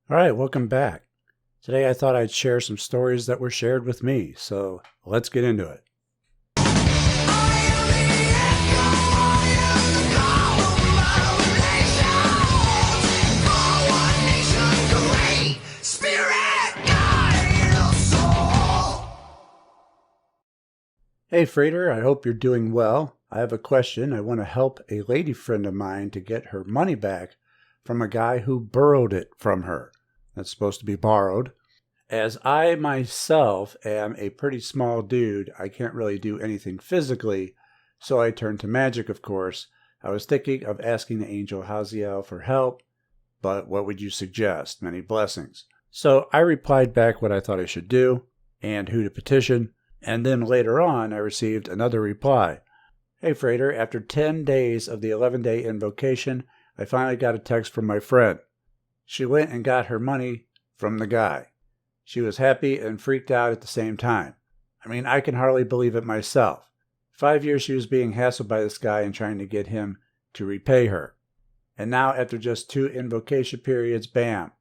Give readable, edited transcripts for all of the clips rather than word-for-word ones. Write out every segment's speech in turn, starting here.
All right, welcome back. Today I thought I'd share some stories that were shared with me, so let's get into it. Hey Frater, I hope you're doing well. I have a question. I want to help a lady friend of mine to get her money back from a guy who borrowed it from her. That's supposed to be borrowed. As I myself am a pretty small dude, I can't really do anything physically, so I turned to magic, of course. I was thinking of asking the angel Haziel for help, but what would you suggest? Many blessings. So I replied back what I thought I should do and who to petition, and then later on I received another reply. Hey Frater, after 10 days of the 11-day invocation, I finally got a text from my friend. She went and got her money from the guy. She was happy and freaked out at the same time. I mean, I can hardly believe it myself. 5 years she was being hassled by this guy and trying to get him to repay her. And now, after just 2 invocation periods, bam.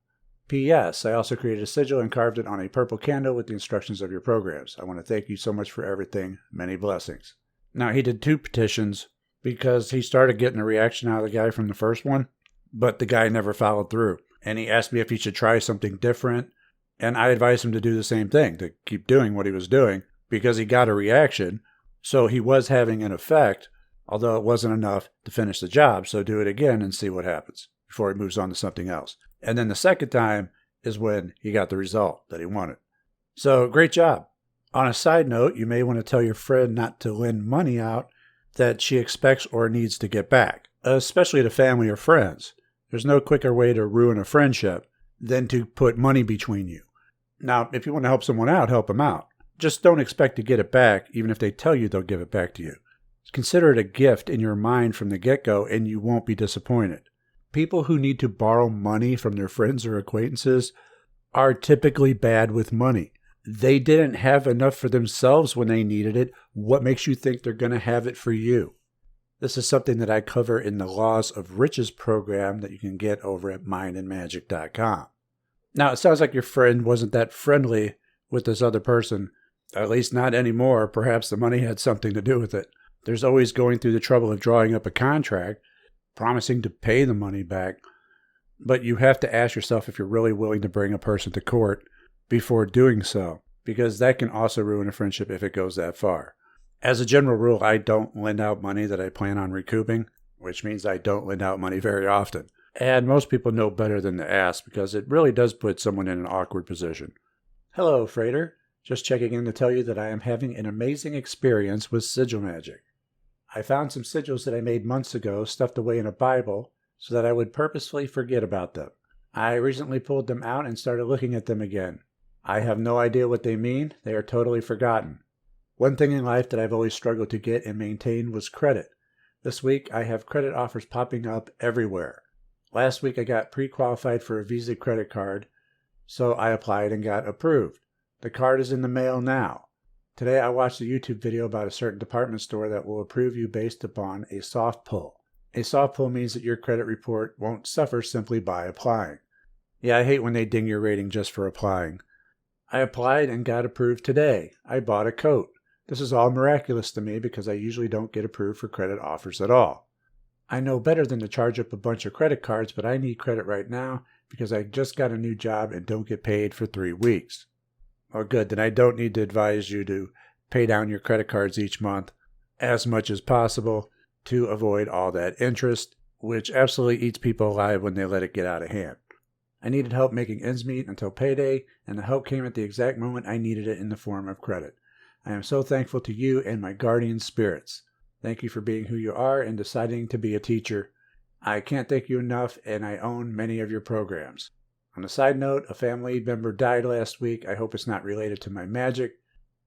P.S. I also created a sigil and carved it on a purple candle with the instructions of your programs. I want to thank you so much for everything. Many blessings. Now, he did 2 petitions because he started getting a reaction out of the guy from the first one, but the guy never followed through. And he asked me if he should try something different, and I advised him to do the same thing, to keep doing what he was doing, because he got a reaction, so he was having an effect, although it wasn't enough to finish the job, so do it again and see what happens before he moves on to something else. And then the second time is when he got the result that he wanted. So, great job. On a side note, you may want to tell your friend not to lend money out that she expects or needs to get back, especially to family or friends. There's no quicker way to ruin a friendship than to put money between you. Now, if you want to help someone out, help them out. Just don't expect to get it back, even if they tell you they'll give it back to you. Consider it a gift in your mind from the get-go, and you won't be disappointed. People who need to borrow money from their friends or acquaintances are typically bad with money. They didn't have enough for themselves when they needed it. What makes you think they're going to have it for you? This is something that I cover in the Laws of Riches program that you can get over at mindandmagick.com. Now, it sounds like your friend wasn't that friendly with this other person, at least not anymore. Perhaps the money had something to do with it. There's always going through the trouble of drawing up a contract, promising to pay the money back, but you have to ask yourself if you're really willing to bring a person to court before doing so, because that can also ruin a friendship if it goes that far. As a general rule, I don't lend out money that I plan on recouping, which means I don't lend out money very often. And most people know better than to ask because it really does put someone in an awkward position. Hello, Frater. Just checking in to tell you that I am having an amazing experience with sigil magic. I found some sigils that I made months ago stuffed away in a Bible so that I would purposefully forget about them. I recently pulled them out and started looking at them again. I have no idea what they mean. They are totally forgotten. One thing in life that I've always struggled to get and maintain was credit. This week, I have credit offers popping up everywhere. Last week, I got pre-qualified for a Visa credit card, so I applied and got approved. The card is in the mail now. Today, I watched a YouTube video about a certain department store that will approve you based upon a soft pull. A soft pull means that your credit report won't suffer simply by applying. Yeah, I hate when they ding your rating just for applying. I applied and got approved today. I bought a coat. This is all miraculous to me because I usually don't get approved for credit offers at all. I know better than to charge up a bunch of credit cards, but I need credit right now because I just got a new job and don't get paid for 3 weeks. Well, good, then I don't need to advise you to pay down your credit cards each month as much as possible to avoid all that interest, which absolutely eats people alive when they let it get out of hand. I needed help making ends meet until payday, and the help came at the exact moment I needed it in the form of credit. I am so thankful to you and my guardian spirits. Thank you for being who you are and deciding to be a teacher. I can't thank you enough, and I own many of your programs. On a side note, a family member died last week. I hope it's not related to my magic.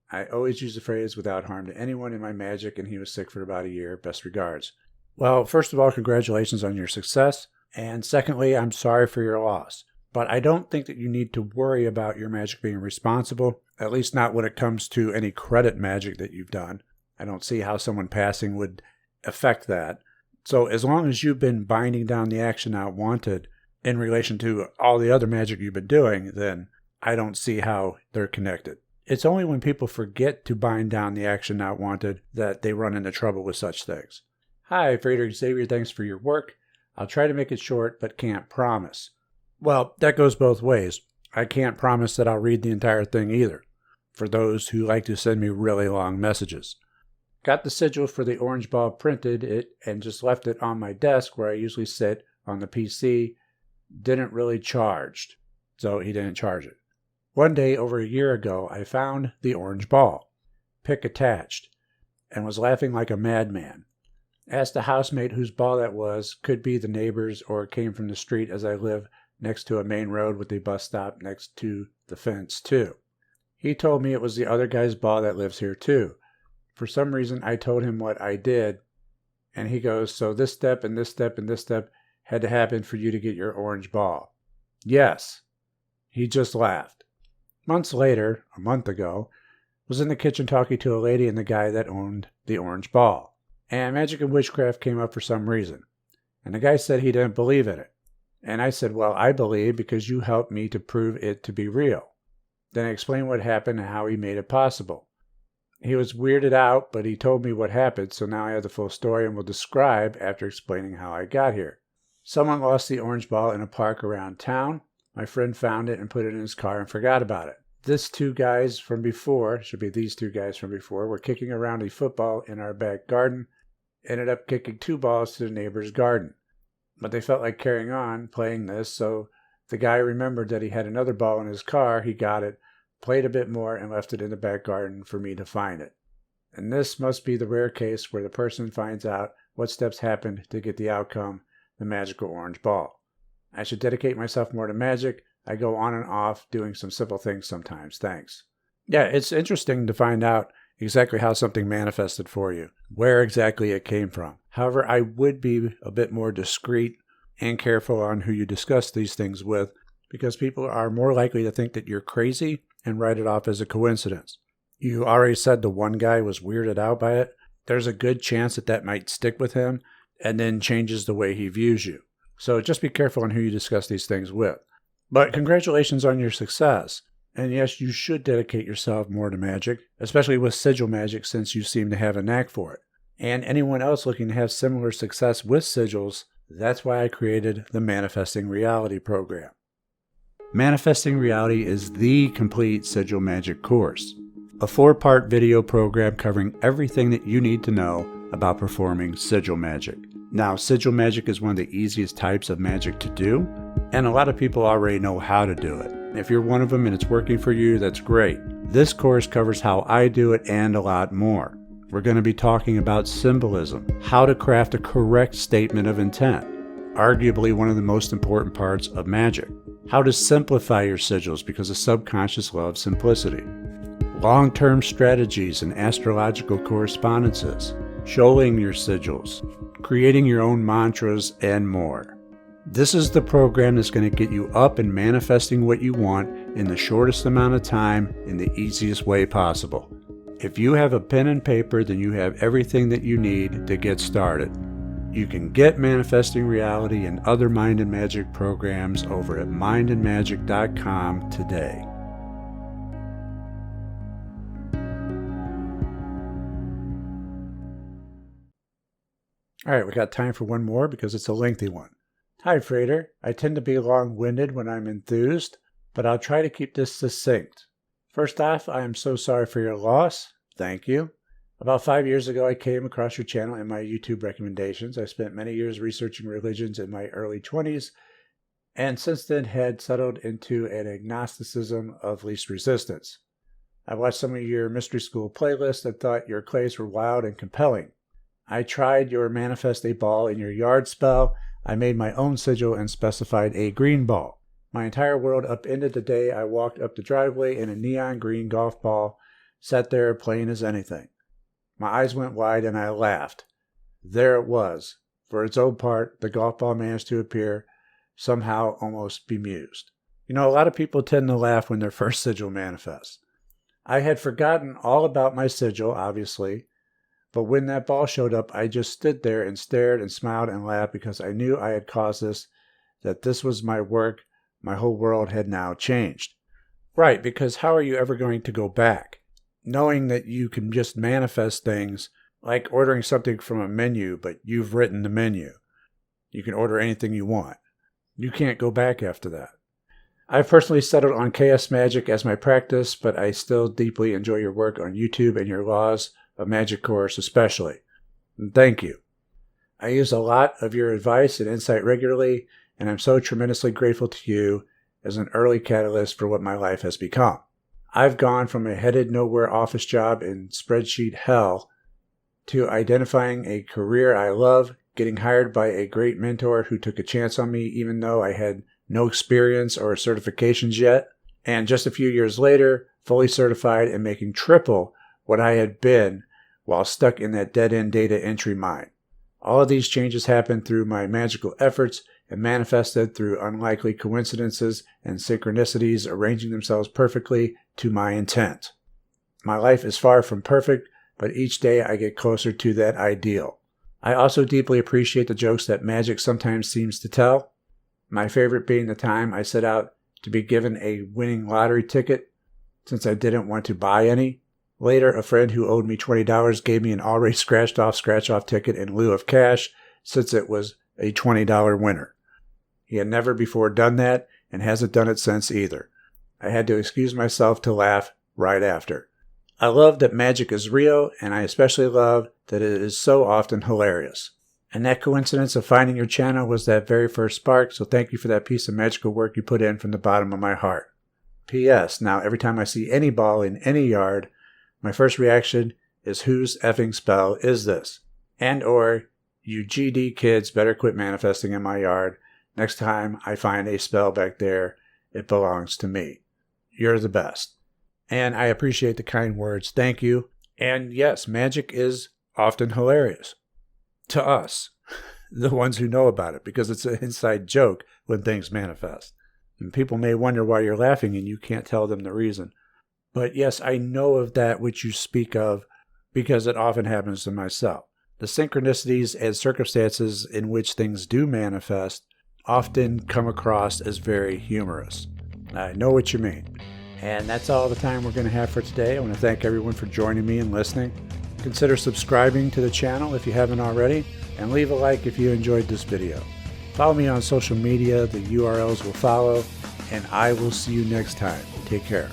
I always use the phrase without harm to anyone in my magic, and he was sick for about a year. Best regards. Well, first of all, congratulations on your success. And secondly, I'm sorry for your loss. But I don't think that you need to worry about your magic being responsible, at least not when it comes to any credit magic that you've done. I don't see how someone passing would affect that. So as long as you've been binding down the action out wanted, in relation to all the other magic you've been doing, then I don't see how they're connected. It's only when people forget to bind down the action not wanted that they run into trouble with such things. Hi, Frater Xavier, thanks for your work. I'll try to make it short, but can't promise. Well, that goes both ways. I can't promise that I'll read the entire thing either, for those who like to send me really long messages. Got the sigil for the orange ball, printed it, and just left it on my desk where I usually sit on the PC. Didn't really charged, so he didn't charge it. One day over a year ago, I found the orange ball, pick attached, and was laughing like a madman. Asked the housemate whose ball that was, could be the neighbor's or it came from the street, as I live next to a main road with a bus stop next to the fence too. He told me it was the other guy's ball that lives here too. For some reason I told him what I did, and he goes, so this step and this step and this step had to happen for you to get your orange ball. Yes. He just laughed. Months later, a month ago, was in the kitchen talking to a lady and the guy that owned the orange ball. And magic and witchcraft came up for some reason. And the guy said he didn't believe in it. And I said, well, I believe because you helped me to prove it to be real. Then I explained what happened and how he made it possible. He was weirded out, but he told me what happened, so now I have the full story and will describe after explaining how I got here. Someone lost the orange ball in a park around town. My friend found it and put it in his car and forgot about it. These two guys from before, were kicking around a football in our back garden. Ended up kicking 2 balls to the neighbor's garden. But they felt like carrying on playing this, so the guy remembered that he had another ball in his car. He got it, played a bit more, and left it in the back garden for me to find it. And this must be the rare case where the person finds out what steps happened to get the outcome, the magical orange ball. I should dedicate myself more to magic. I go on and off doing some simple things sometimes. Thanks. Yeah, it's interesting to find out exactly how something manifested for you, where exactly it came from. However, I would be a bit more discreet and careful on who you discuss these things with, because people are more likely to think that you're crazy and write it off as a coincidence. You already said the one guy was weirded out by it. There's a good chance that that might stick with him and then changes the way he views you. So just be careful on who you discuss these things with. But congratulations on your success. And yes, you should dedicate yourself more to magic, especially with sigil magic since you seem to have a knack for it. And anyone else looking to have similar success with sigils, that's why I created the Manifesting Reality program. Manifesting Reality is the complete sigil magic course, a 4-part video program covering everything that you need to know about performing sigil magic. Now, sigil magic is one of the easiest types of magic to do, and a lot of people already know how to do it. If you're one of them and it's working for you, that's great. This course covers how I do it and a lot more. We're going to be talking about symbolism, how to craft a correct statement of intent, arguably one of the most important parts of magic, how to simplify your sigils because the subconscious loves simplicity, long-term strategies and astrological correspondences, shoaling your sigils, creating your own mantras, and more. This is the program that's going to get you up and manifesting what you want in the shortest amount of time in the easiest way possible. If you have a pen and paper, then you have everything that you need to get started. You can get Manifesting Reality and other Mind and Magic programs over at mindandmagick.com today. All right, we got time for one more because it's a lengthy one. Hi, Frater. I tend to be long-winded when I'm enthused, but I'll try to keep this succinct. First off, I am so sorry for your loss. Thank you. About 5 years ago, I came across your channel in my YouTube recommendations. I spent many years researching religions in my early 20s, and since then had settled into an agnosticism of least resistance. I watched some of your Mystery School playlists and thought your clays were wild and compelling. I tried your Manifest a Ball in your yard spell. I made my own sigil and specified a green ball. My entire world upended the day I walked up the driveway in a neon green golf ball, sat there plain as anything. My eyes went wide and I laughed. There it was. For its own part, the golf ball managed to appear, somehow almost bemused. You know, a lot of people tend to laugh when their first sigil manifests. I had forgotten all about my sigil, obviously, but when that ball showed up, I just stood there and stared and smiled and laughed because I knew I had caused this that this was my work, my whole world had now changed. Right, because how are you ever going to go back? Knowing that you can just manifest things, like ordering something from a menu, but you've written the menu. You can order anything you want. You can't go back after that. I've personally settled on chaos magic as my practice, but I still deeply enjoy your work on YouTube and your Laws of Magic course especially. And thank you. I use a lot of your advice and insight regularly, and I'm so tremendously grateful to you as an early catalyst for what my life has become. I've gone from a headed nowhere office job in spreadsheet hell to identifying a career I love, getting hired by a great mentor who took a chance on me even though I had no experience or certifications yet, and just a few years later, fully certified and making triple what I had been while stuck in that dead-end data entry mine. All of these changes happened through my magical efforts and manifested through unlikely coincidences and synchronicities arranging themselves perfectly to my intent. My life is far from perfect, but each day I get closer to that ideal. I also deeply appreciate the jokes that magic sometimes seems to tell. My favorite being the time I set out to be given a winning lottery ticket since I didn't want to buy any. Later, a friend who owed me $20 gave me an already scratched-off scratch-off ticket in lieu of cash since it was a $20 winner. He had never before done that and hasn't done it since either. I had to excuse myself to laugh right after. I love that magic is real, and I especially love that it is so often hilarious. And that coincidence of finding your channel was that very first spark, so thank you for that piece of magical work you put in from the bottom of my heart. P.S. Now, every time I see any ball in any yard, my first reaction is, whose effing spell is this? And or, you GD kids better quit manifesting in my yard. Next time I find a spell back there, it belongs to me. You're the best. And I appreciate the kind words. Thank you. And yes, magic is often hilarious. To us, the ones who know about it, because it's an inside joke when things manifest. And people may wonder why you're laughing and you can't tell them the reason. But yes, I know of that which you speak of because it often happens to myself. The synchronicities and circumstances in which things do manifest often come across as very humorous. I know what you mean. And that's all the time we're going to have for today. I want to thank everyone for joining me and listening. Consider subscribing to the channel if you haven't already, and leave a like if you enjoyed this video. Follow me on social media, the URLs will follow, and I will see you next time. Take care.